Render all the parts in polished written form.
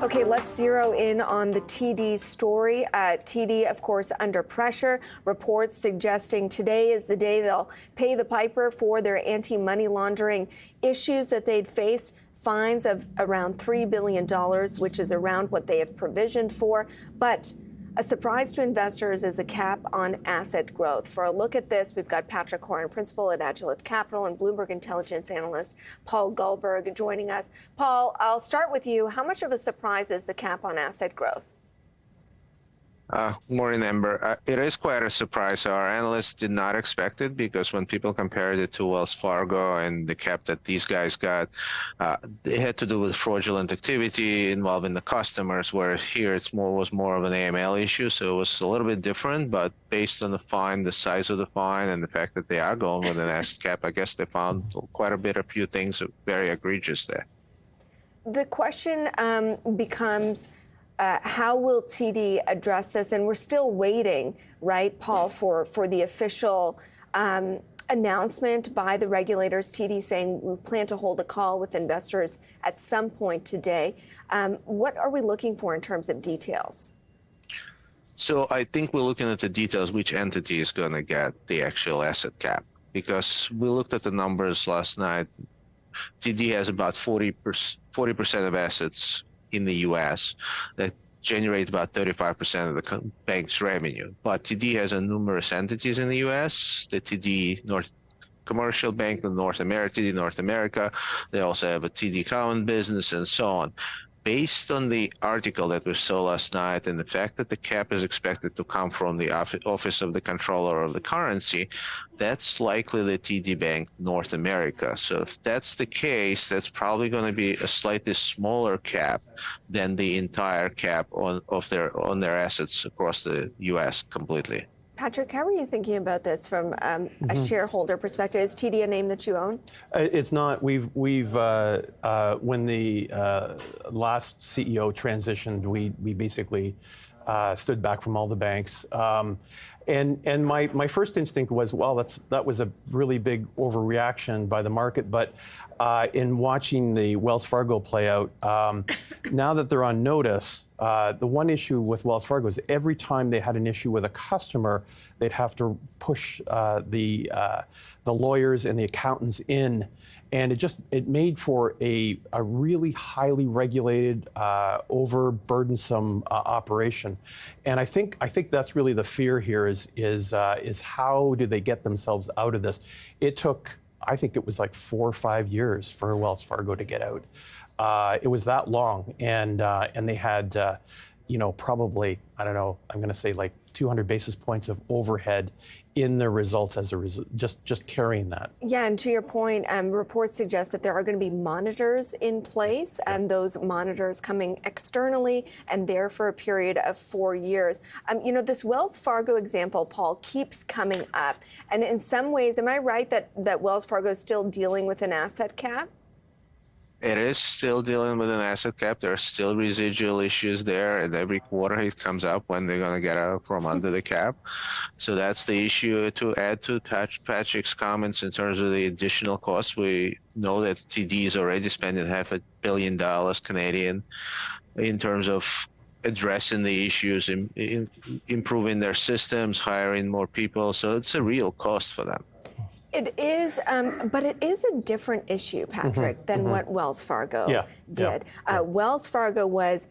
Okay, let's zero in on the TD story. TD, of course, under pressure. Reports suggesting today is the day they'll pay the piper for their anti-money laundering issues that they'd face. Fines of around $3 billion, which is around what they have provisioned for. But a surprise to investors is a cap on asset growth. For a look at this, we've got Patrick Horan, principal at Agilith Capital, and Bloomberg intelligence analyst Paul Grenberg joining us. Paul, I'll start with you. How much of a surprise is the cap on asset growth? Morning, Amber. It is quite a surprise. Our analysts did not expect it because when people compared it to Wells Fargo and the cap that these guys got, it had to do with fraudulent activity involving the customers, where here was more of an AML issue. So it was a little bit different, but based on the fine, the size of the fine, and the fact that they are going with an asset cap, I guess they found quite a few things very egregious there. The question becomes, how will TD address this? And we're still waiting, right, Paul, for the official announcement by the regulators. TD saying we plan to hold a call with investors at some point today. What are we looking for in terms of details? So I think we're looking at the details, which entity is going to get the actual asset cap, because we looked at the numbers last night. TD has about 40% of assets in the U.S. that generate about 35% of the bank's revenue. But TD has numerous entities in the U.S. The TD Commercial Bank of North America. They also have a TD Cowen business and so on. Based on the article that we saw last night and the fact that the cap is expected to come from the Office of the Comptroller of the Currency, that's likely the TD Bank North America. So if that's the case, that's probably going to be a slightly smaller cap than the entire cap on their assets across the U.S. completely. Patrick, how are you thinking about this from a shareholder perspective? Is TD a name that you own? It's not. We've when the last CEO transitioned, we basically stood back from all the banks. And my first instinct was, well, that was a really big overreaction by the market. But in watching the Wells Fargo play out, now that they're on notice, the one issue with Wells Fargo is every time they had an issue with a customer, they'd have to push the lawyers and the accountants in. And it made for a really highly regulated, overburdensome operation. And I think that's really the fear here is how do they get themselves out of this? It took, I think it was like 4 or 5 years for Wells Fargo to get out. It was that long, and they had, probably, I don't know, I'm going to say like 200 basis points of overhead in their results as a result, just carrying that. Yeah, and to your point, reports suggest that there are going to be monitors in place, and those monitors coming externally and there for a period of 4 years. This Wells Fargo example, Paul, keeps coming up. And in some ways, am I right that Wells Fargo is still dealing with an asset cap? It is still dealing with an asset cap. There are still residual issues there, and every quarter it comes up when they're going to get out from under the cap. So that's the issue. To add to Patrick's comments in terms of the additional costs, we know that TD is already spending $500 million Canadian in terms of addressing the issues, improving their systems, hiring more people. So it's a real cost for them. It is, but it is a different issue, Patrick, than what Wells Fargo did. Wells Fargo was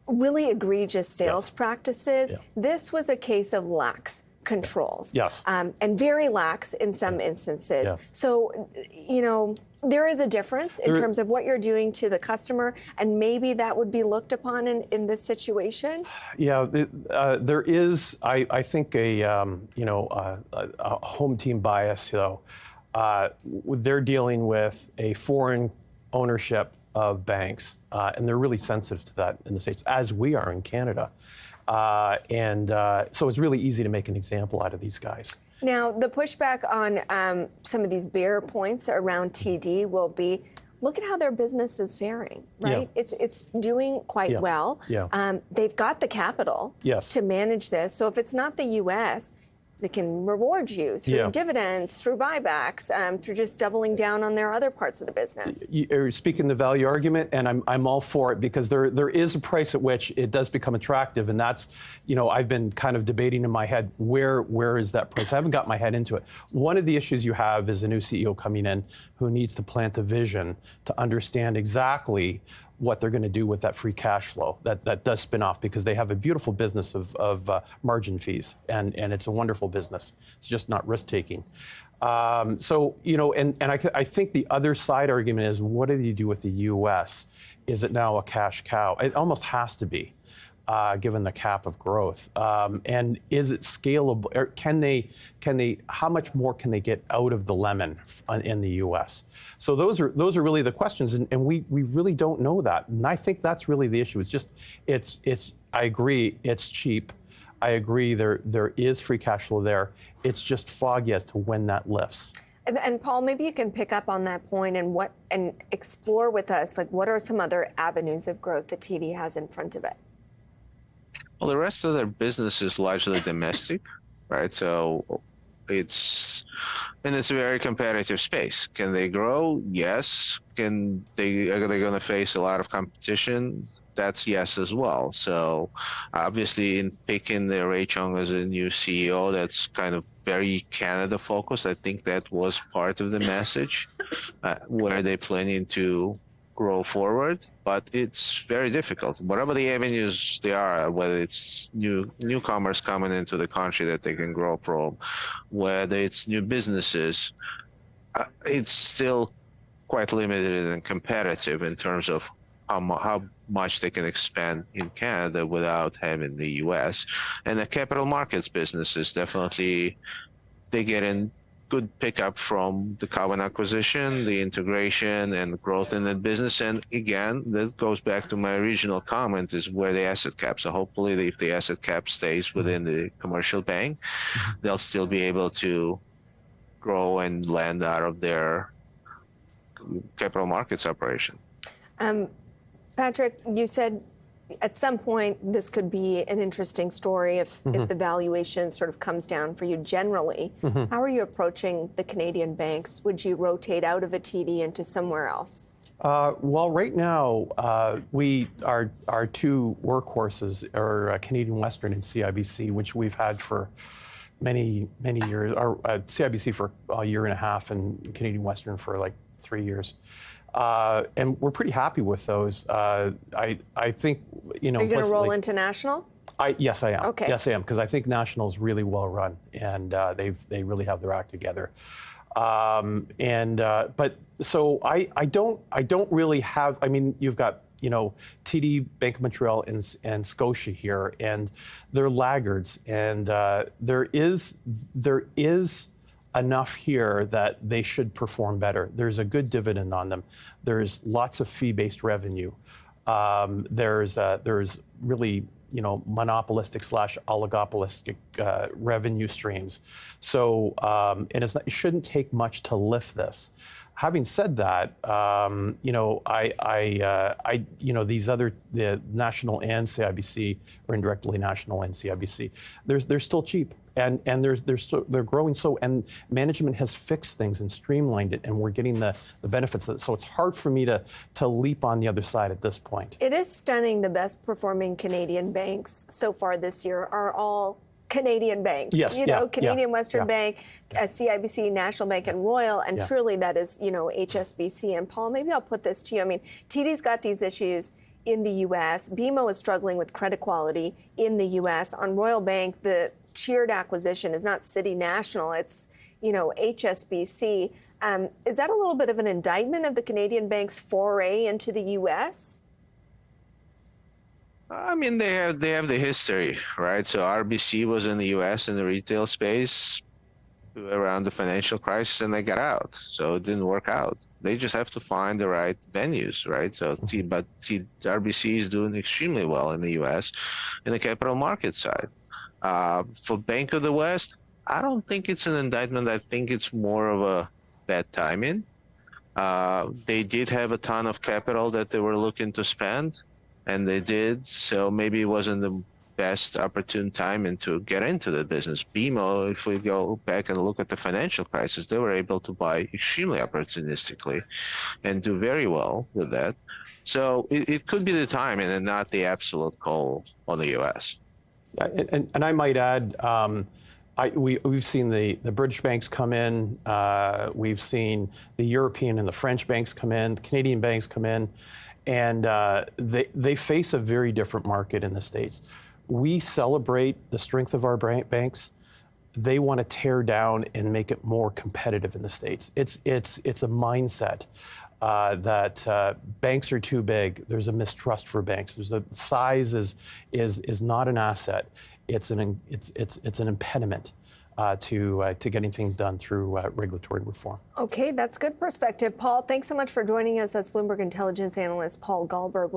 really egregious sales practices. Yeah. This was a case of lax controls. Yes. And very lax in some instances. Yeah. So, there is a difference in terms of what you're doing to the customer, and maybe that would be looked upon in this situation? Yeah, there is, I think, a home team bias, though. They're dealing with a foreign ownership of banks, and they're really sensitive to that in the States, as we are in Canada. So it's really easy to make an example out of these guys. Now, the pushback on some of these bear points around TD will be, look at how their business is faring, right? Yeah. It's doing quite well. Yeah. They've got the capital to manage this. So if it's not the U.S., they can reward you through dividends, through buybacks, through just doubling down on their other parts of the business. You're speaking the value argument, and I'm all for it, because there is a price at which it does become attractive, and that's, I've been kind of debating in my head, where is that price? I haven't got my head into it. One of the issues you have is a new CEO coming in who needs to plant a vision to understand exactly what they're going to do with that free cash flow that does spin off, because they have a beautiful business of margin fees, and it's a wonderful business. It's just not risk taking. So, I think the other side argument is, what do you do with the U.S.? Is it now a cash cow? It almost has to be, given the cap of growth. And is it scalable? Or can they? How much more can they get out of the lemon in the U.S.? So those are really the questions, and we really don't know that. And I think that's really the issue. It's just I agree, it's cheap. I agree there is free cash flow there. It's just foggy as to when that lifts. And Paul, maybe you can pick up on that point and explore with us, like, what are some other avenues of growth that TD has in front of it? Well, the rest of their business is largely domestic, right? So it's a very competitive space. Can they grow? Yes. Are they going to face a lot of competition? That's yes as well. So obviously, in picking Ray Chung as a new CEO, that's kind of very Canada focused. I think that was part of the message, where they're planning to grow forward, but it's very difficult. Whatever the avenues they are, whether it's newcomers coming into the country that they can grow from, whether it's new businesses, it's still quite limited and competitive in terms of how much they can expand in Canada without having the U.S. And the capital markets business is definitely, they get in good pickup from the Cowen acquisition, the integration and growth in that business. And again, that goes back to my original comment, is where the asset cap. So hopefully, if the asset cap stays within the commercial bank, they'll still be able to grow and land out of their capital markets operation. Patrick, you said at some point this could be an interesting story if the valuation sort of comes down for you generally. How are you approaching the Canadian banks? Would you rotate out of a TD into somewhere else? Well, right now, our two workhorses are Canadian Western and CIBC, which we've had for many years. CIBC for a year and a half, and Canadian Western for like 3 years. And we're pretty happy with those. I think, Are you going to roll into National? Yes, I am. Okay. Yes, I am, because I think National is really well run, and they really have their act together. But so I don't really have. I mean, you've got TD, Bank of Montreal, and Scotia here, and they're laggards, and there is enough here that they should perform better. There's a good dividend on them. There's lots of fee-based revenue. There's really monopolistic / oligopolistic revenue streams. So and it shouldn't take much to lift this. Having said that, these other, the National and CIBC, or indirectly National and CIBC, they're still cheap, and they're growing. So, and management has fixed things and streamlined it, and we're getting the benefits of it. So it's hard for me to leap on the other side at this point. It is stunning. The best performing Canadian banks so far this year are all Canadian banks. Yes, Canadian Western Bank, CIBC, National Bank, and Royal, and truly that is, HSBC. And Paul, maybe I'll put this to you. I mean, TD's got these issues in the U.S. BMO is struggling with credit quality in the U.S. On Royal Bank, the cheered acquisition is not City National, it's, HSBC. Is that a little bit of an indictment of the Canadian bank's foray into the U.S.? I mean, they have the history, right? So RBC was in the U.S. in the retail space around the financial crisis, and they got out. So it didn't work out. They just have to find the right venues, right? So, RBC is doing extremely well in the U.S. in the capital market side. For Bank of the West, I don't think it's an indictment. I think it's more of a bad timing. They did have a ton of capital that they were looking to spend. And they did, so maybe it wasn't the best opportune time and to get into the business. BMO, if we go back and look at the financial crisis, they were able to buy extremely opportunistically and do very well with that. So it could be the time and not the absolute call on the U.S. And I might add, we've seen the British banks come in, we've seen the European and the French banks come in, the Canadian banks come in, and they face a very different market in the States. We celebrate the strength of our banks. They want to tear down and make it more competitive in the States. It's a mindset that banks are too big. There's a mistrust for banks. Size is not an asset. It's an impediment to getting things done through regulatory reform. Okay, that's good perspective. Paul, thanks so much for joining us. That's Bloomberg Intelligence Analyst Paul Gallberg.